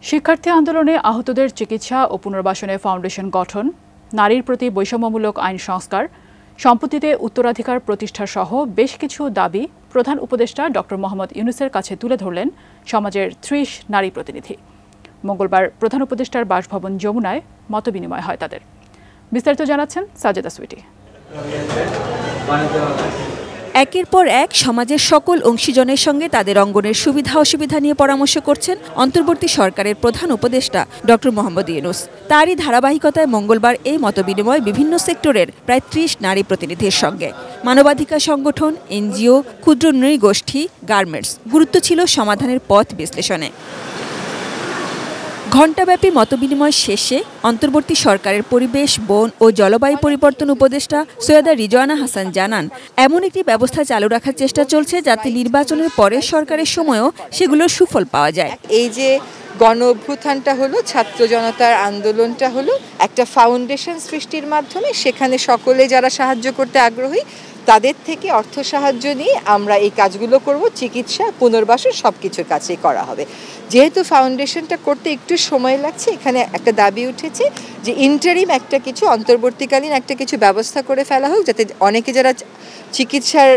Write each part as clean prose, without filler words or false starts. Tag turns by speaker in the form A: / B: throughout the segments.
A: শিক্ষার্থী আন্দোলনে আহতদের চিকিৎসা ও পুনর্বাসনে ফাউন্ডেশন গঠন, নারীর প্রতি বৈষম্যমূলক আইন সংস্কার, সম্পত্তিতে উত্তরাধিকার প্রতিষ্ঠা সহ বেশ কিছু দাবি প্রধান উপদেষ্টা ডক্টর মোহাম্মদ ইউনূসের কাছে তুলে ধরলেন সমাজের ৩০ নারী প্রতিনিধি। মঙ্গলবার প্রধান উপদেষ্টার বাসভবন যমুনায় মতবিনিময় হয় তাদের। বিস্তারিত জানাচ্ছেন সাজেদা সুইটি।
B: একের পর এক সমাজের সকল অংশীজনের সঙ্গে তাদের অঙ্গনের সুবিধা অসুবিধা নিয়ে পরামর্শ করছেন অন্তর্বর্তী সরকারের প্রধান উপদেষ্টা ডক্টর মোহাম্মদ ইউনূস। তারই ধারাবাহিকতায় মঙ্গলবার এই মতবিনিময় বিভিন্ন সেক্টরের প্রায় ৩০ নারী প্রতিনিধির সঙ্গে। মানবাধিকার সংগঠন, এনজিও, ক্ষুদ্র নৃগোষ্ঠী, গার্মেন্টস গুরুত্ব ছিল সমাধানের পথ বিশ্লেষণে। ঘণ্টাব্যাপী মতবিনিময় শেষে অন্তর্বর্তী সরকারের পরিবেশ, বন ও জলবায়ু পরিবর্তন উপদেষ্টা সৈয়দা রিজওয়ানা হাসান জানান, এমন একটি ব্যবস্থা চালু রাখার চেষ্টা চলছে যাতে নির্বাচনের পরে সরকারের সময়ও সেগুলোর সুফল পাওয়া যায়।
C: এই যে গণ অভ্যুত্থানটা হলো, ছাত্র জনতার আন্দোলনটা হলো একটা ফাউন্ডেশন সৃষ্টির মাধ্যমে, সেখানে সকলে যারা সাহায্য করতে আগ্রহী তাদের থেকে অর্থ সাহায্য নিয়ে আমরা এই কাজগুলো করব। চিকিৎসা, পুনর্বাসন সবকিছুর কাছেই করা হবে। যেহেতু ফাউন্ডেশনটা করতে একটু সময় লাগছে, এখানে একটা দাবি উঠেছে যে ইন্টারিম একটা কিছু, অন্তর্বর্তীকালীন একটা কিছু ব্যবস্থা করে ফেলা হোক, যাতে অনেকে যারা চিকিৎসার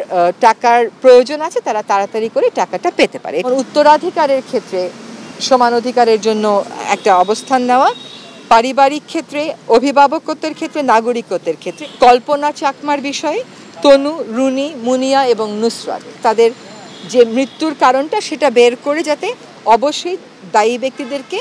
C: টাকার প্রয়োজন আছে তারা তাড়াতাড়ি করে টাকাটা পেতে পারে। উত্তরাধিকারের ক্ষেত্রে সমান অধিকারের জন্য একটা অবস্থান নেওয়া, পারিবারিক ক্ষেত্রে, অভিভাবকত্বের ক্ষেত্রে, নাগরিকত্বের ক্ষেত্রে কল্পনা চাকমার বিষয়ে তনু, রুনি, মুনিয়া এবং নুসরাত তাদের যে মৃত্যুর কারণটা সেটা বের করে যাতে অবশ্যই দায়ী ব্যক্তিদেরকে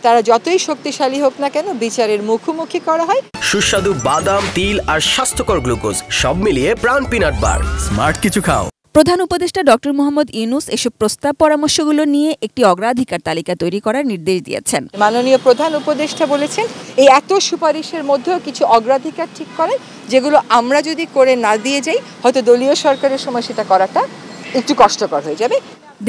C: তারা যতই শক্তিশালী হোক না কেন বিচারের মুখোমুখি করা হয়।
D: সুস্বাদু বাদাম, তিল আর স্বাস্থ্যকর গ্লুকোজ সব মিলিয়ে প্রাণ পিনাট বার। স্মার্ট কিছু খাও।
B: প্রধান উপদেষ্টা ডক্টর মোহাম্মদ ইউনূস এসব প্রস্তাব পরামর্শগুলো নিয়ে একটি অগ্রাধিকার তালিকা তৈরি করার নির্দেশ দিয়েছেন।
C: মাননীয় প্রধান উপদেষ্টা বলেছেন এই এত সুপারিশের মধ্যেও কিছু অগ্রাধিকার ঠিক করেন, যেগুলো আমরা যদি করে না দিয়ে যাই হয়তো দলীয় সরকারের সময় সেটা করাটা একটু কষ্টকর হয়ে যাবে।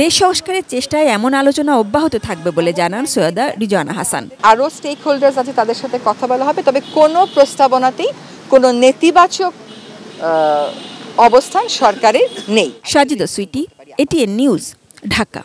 B: দেশ সংস্কারের চেষ্টায় এমন আলোচনা অব্যাহত থাকবে বলে জানান সৈয়দা রিজওয়ানা হাসান।
C: আরও স্টেক হোল্ডার্স আছে, তাদের সাথে কথা বলা হবে, তবে কোনো প্রস্তাবনাতেই কোনো নেতিবাচক অবস্থান সরকারের নেই।
B: Sajeda Sweety, ATN news, Dhaka.